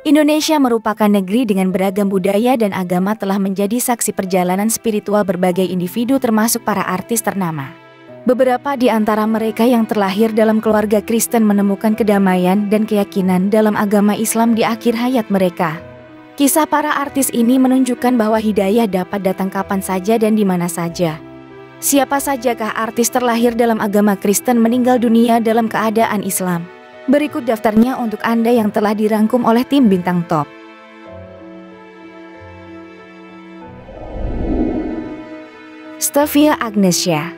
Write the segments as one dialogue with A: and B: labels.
A: Indonesia merupakan negeri dengan beragam budaya dan agama telah menjadi saksi perjalanan spiritual berbagai individu termasuk para artis ternama. Beberapa di antara mereka yang terlahir dalam keluarga Kristen menemukan kedamaian dan keyakinan dalam agama Islam di akhir hayat mereka. Kisah para artis ini menunjukkan bahwa hidayah dapat datang kapan saja dan di mana saja. Siapa sajakah artis terlahir dalam agama Kristen meninggal dunia dalam keadaan Islam? Berikut daftarnya untuk Anda yang telah dirangkum oleh tim Bintang Top. Stevia Agnesya.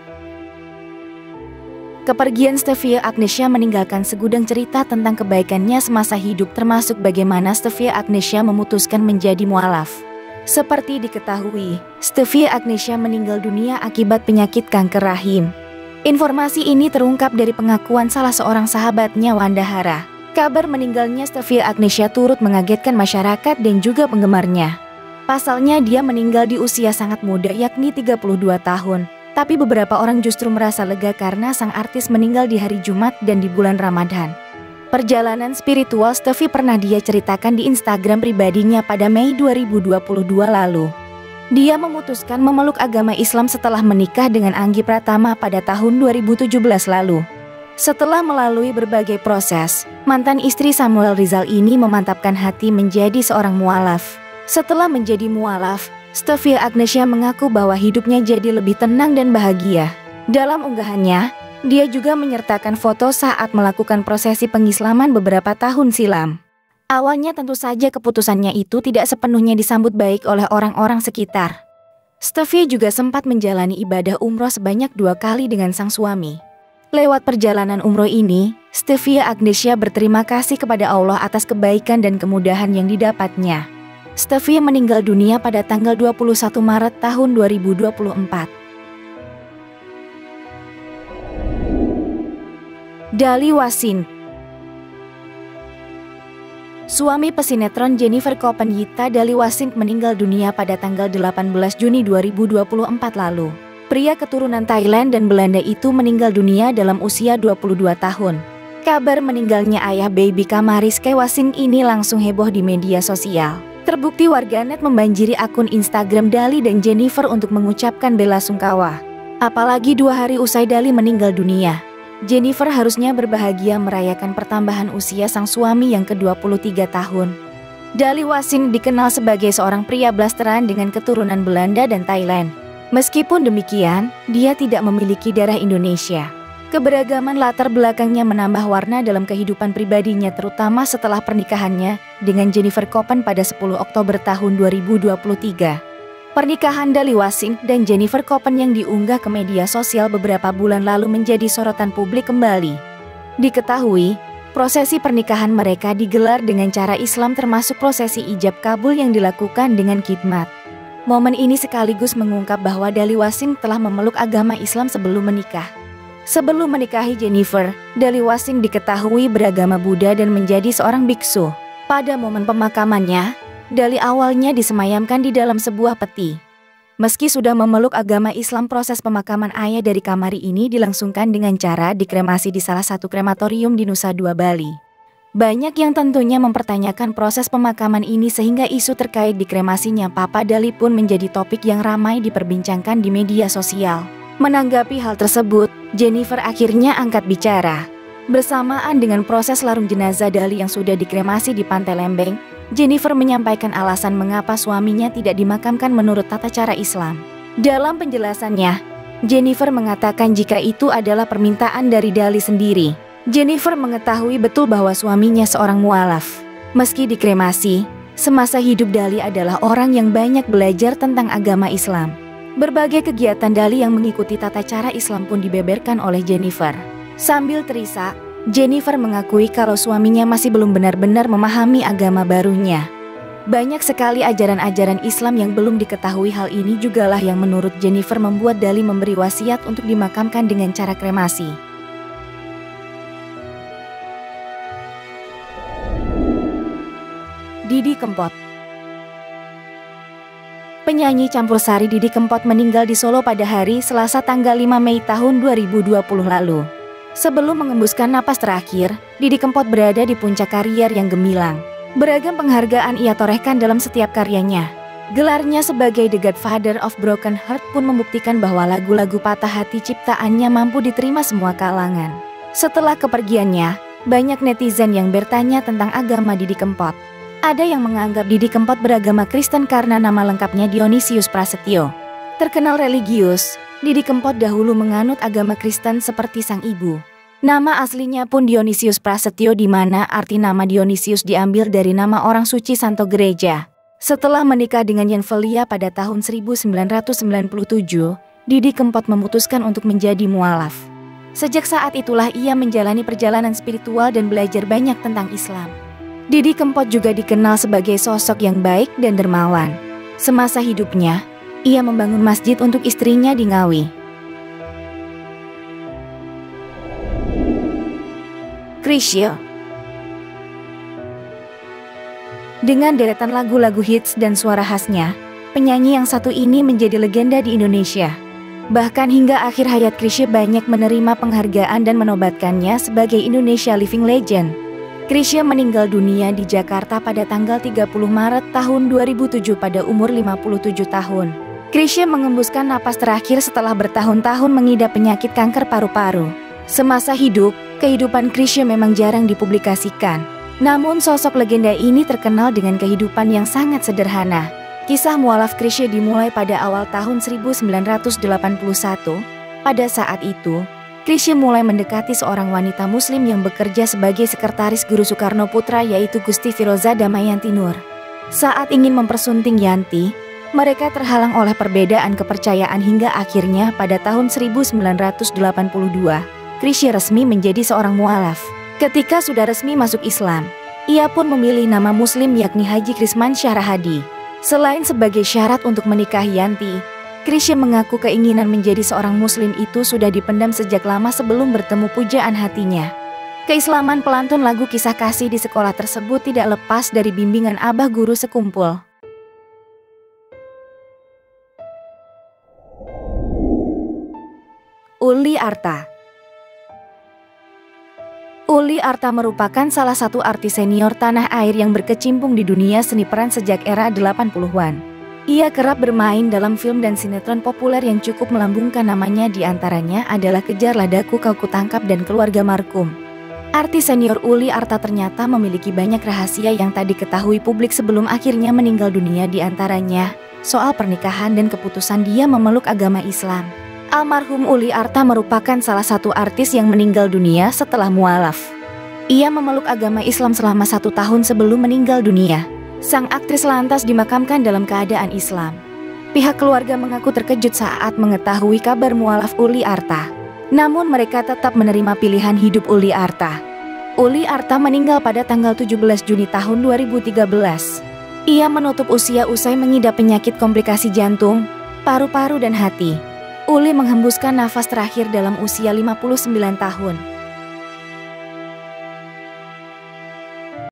A: Kepergian Stevia Agnesya meninggalkan segudang cerita tentang kebaikannya semasa hidup, termasuk bagaimana Stevia Agnesya memutuskan menjadi mualaf. Seperti diketahui, Stevia Agnesya meninggal dunia akibat penyakit kanker rahim. Informasi ini terungkap dari pengakuan salah seorang sahabatnya, Wanda Hara. Kabar meninggalnya Stevia Agnesya turut mengagetkan masyarakat dan juga penggemarnya. Pasalnya dia meninggal di usia sangat muda, yakni 32 tahun. Tapi beberapa orang justru merasa lega karena sang artis meninggal di hari Jumat dan di bulan Ramadan. Perjalanan spiritual Stevia pernah dia ceritakan di Instagram pribadinya pada Mei 2022 lalu. Dia memutuskan memeluk agama Islam setelah menikah dengan Anggi Pratama pada tahun 2017 lalu. Setelah melalui berbagai proses, mantan istri Samuel Rizal ini memantapkan hati menjadi seorang mualaf. Setelah menjadi mualaf, Stevia Agnesya mengaku bahwa hidupnya jadi lebih tenang dan bahagia. Dalam unggahannya, dia juga menyertakan foto saat melakukan prosesi pengislaman beberapa tahun silam. Awalnya tentu saja keputusannya itu tidak sepenuhnya disambut baik oleh orang-orang sekitar. Stevia juga sempat menjalani ibadah umroh sebanyak 2 kali dengan sang suami. Lewat perjalanan umroh ini, Stevia Agnesya berterima kasih kepada Allah atas kebaikan dan kemudahan yang didapatnya. Stevia meninggal dunia pada tanggal 21 Maret tahun 2024. Dali Wasin. Suami pesinetron Jennifer Koppen Yita Dali Wasin meninggal dunia pada tanggal 18 Juni 2024 lalu. Pria keturunan Thailand dan Belanda itu meninggal dunia dalam usia 22 tahun. Kabar meninggalnya ayah baby Kamariske Wasin ini langsung heboh di media sosial. Terbukti warganet membanjiri akun Instagram Dali dan Jennifer untuk mengucapkan belasungkawa. Apalagi 2 hari usai Dali meninggal dunia, Jennifer harusnya berbahagia merayakan pertambahan usia sang suami yang ke-23 tahun. Dali Wasin dikenal sebagai seorang pria blasteran dengan keturunan Belanda dan Thailand. Meskipun demikian, dia tidak memiliki darah Indonesia. Keberagaman latar belakangnya menambah warna dalam kehidupan pribadinya, terutama setelah pernikahannya dengan Jennifer Koppen pada 10 Oktober tahun 2023. Pernikahan Dali Wasin dan Jennifer Koppen yang diunggah ke media sosial beberapa bulan lalu menjadi sorotan publik kembali. Diketahui, prosesi pernikahan mereka digelar dengan cara Islam, termasuk prosesi ijab kabul yang dilakukan dengan khidmat. Momen ini sekaligus mengungkap bahwa Dali Wasin telah memeluk agama Islam sebelum menikah. Sebelum menikahi Jennifer, Dali Wasin diketahui beragama Buddha dan menjadi seorang biksu. Pada momen pemakamannya, Dali awalnya disemayamkan di dalam sebuah peti. Meski sudah memeluk agama Islam, proses pemakaman ayah dari Kamari ini dilangsungkan dengan cara dikremasi di salah satu krematorium di Nusa Dua, Bali. Banyak yang tentunya mempertanyakan proses pemakaman ini sehingga isu terkait dikremasinya Papa Dali pun menjadi topik yang ramai diperbincangkan di media sosial. Menanggapi hal tersebut, Jennifer akhirnya angkat bicara. Bersamaan dengan proses larung jenazah Dali yang sudah dikremasi di Pantai Lembeng, Jennifer menyampaikan alasan mengapa suaminya tidak dimakamkan menurut tata cara Islam. Dalam penjelasannya, Jennifer mengatakan jika itu adalah permintaan dari Dali sendiri. Jennifer mengetahui betul bahwa suaminya seorang mualaf. Meski dikremasi, semasa hidup Dali adalah orang yang banyak belajar tentang agama Islam. Berbagai kegiatan Dali yang mengikuti tata cara Islam pun dibeberkan oleh Jennifer. Sambil terisak, Jennifer mengakui kalau suaminya masih belum benar-benar memahami agama barunya. Banyak sekali ajaran-ajaran Islam yang belum diketahui. Hal ini jugalah yang menurut Jennifer membuat Dali memberi wasiat untuk dimakamkan dengan cara kremasi. Didi Kempot. Penyanyi campursari Didi Kempot meninggal di Solo pada hari Selasa tanggal 5 Mei tahun 2020 lalu. Sebelum mengembuskan napas terakhir, Didi Kempot berada di puncak karier yang gemilang. Beragam penghargaan ia torehkan dalam setiap karyanya. Gelarnya sebagai The Godfather of Broken Heart pun membuktikan bahwa lagu-lagu patah hati ciptaannya mampu diterima semua kalangan. Setelah kepergiannya, banyak netizen yang bertanya tentang agama Didi Kempot. Ada yang menganggap Didi Kempot beragama Kristen karena nama lengkapnya Dionysius Prasetyo. Terkenal religius, Didi Kempot dahulu menganut agama Kristen seperti sang ibu. Nama aslinya pun Dionysius Prasetyo, di mana arti nama Dionysius diambil dari nama orang suci Santo Gereja. Setelah menikah dengan Yenvelia pada tahun 1997, Didi Kempot memutuskan untuk menjadi mualaf. Sejak saat itulah ia menjalani perjalanan spiritual dan belajar banyak tentang Islam. Didi Kempot juga dikenal sebagai sosok yang baik dan dermawan. Semasa hidupnya, ia membangun masjid untuk istrinya di Ngawi. Chrisye. Dengan deretan lagu-lagu hits dan suara khasnya, penyanyi yang satu ini menjadi legenda di Indonesia. Bahkan hingga akhir hayat Chrisye banyak menerima penghargaan dan menobatkannya sebagai Indonesia Living Legend. Chrisye meninggal dunia di Jakarta pada tanggal 30 Maret tahun 2007 pada umur 57 tahun. Chrisye mengembuskan napas terakhir setelah bertahun-tahun mengidap penyakit kanker paru-paru. Semasa hidup, kehidupan Chrisye memang jarang dipublikasikan. Namun sosok legenda ini terkenal dengan kehidupan yang sangat sederhana. Kisah mualaf Chrisye dimulai pada awal tahun 1981. Pada saat itu, Chrisye mulai mendekati seorang wanita muslim yang bekerja sebagai sekretaris Guru Soekarno Putra, yaitu Gusti Firoza Damayanti Nur. Saat ingin mempersunting Yanti, mereka terhalang oleh perbedaan kepercayaan hingga akhirnya pada tahun 1982, Chrisye resmi menjadi seorang mualaf. Ketika sudah resmi masuk Islam, ia pun memilih nama muslim yakni Haji Krisman Syarahadi. Selain sebagai syarat untuk menikahi Yanti, Chrisye mengaku keinginan menjadi seorang muslim itu sudah dipendam sejak lama sebelum bertemu pujaan hatinya. Keislaman pelantun lagu kisah kasih di sekolah tersebut tidak lepas dari bimbingan abah guru sekumpul. Uli Arta. Uli Arta merupakan salah satu artis senior tanah air yang berkecimpung di dunia seni peran sejak era 80-an. Ia kerap bermain dalam film dan sinetron populer yang cukup melambungkan namanya, diantaranya adalah Kejarlah Daku Kau Kutangkap dan Keluarga Markum. Artis senior Uli Arta ternyata memiliki banyak rahasia yang tak diketahui publik sebelum akhirnya meninggal dunia, diantaranya soal pernikahan dan keputusan dia memeluk agama Islam. Almarhum Uli Arta merupakan salah satu artis yang meninggal dunia setelah mualaf. Ia memeluk agama Islam selama 1 tahun sebelum meninggal dunia. Sang aktris lantas dimakamkan dalam keadaan Islam. Pihak keluarga mengaku terkejut saat mengetahui kabar mualaf Uli Arta. Namun mereka tetap menerima pilihan hidup Uli Arta. Uli Arta meninggal pada tanggal 17 Juni tahun 2013. Ia menutup usia usai mengidap penyakit komplikasi jantung, paru-paru dan hati. Uli menghembuskan nafas terakhir dalam usia 59 tahun.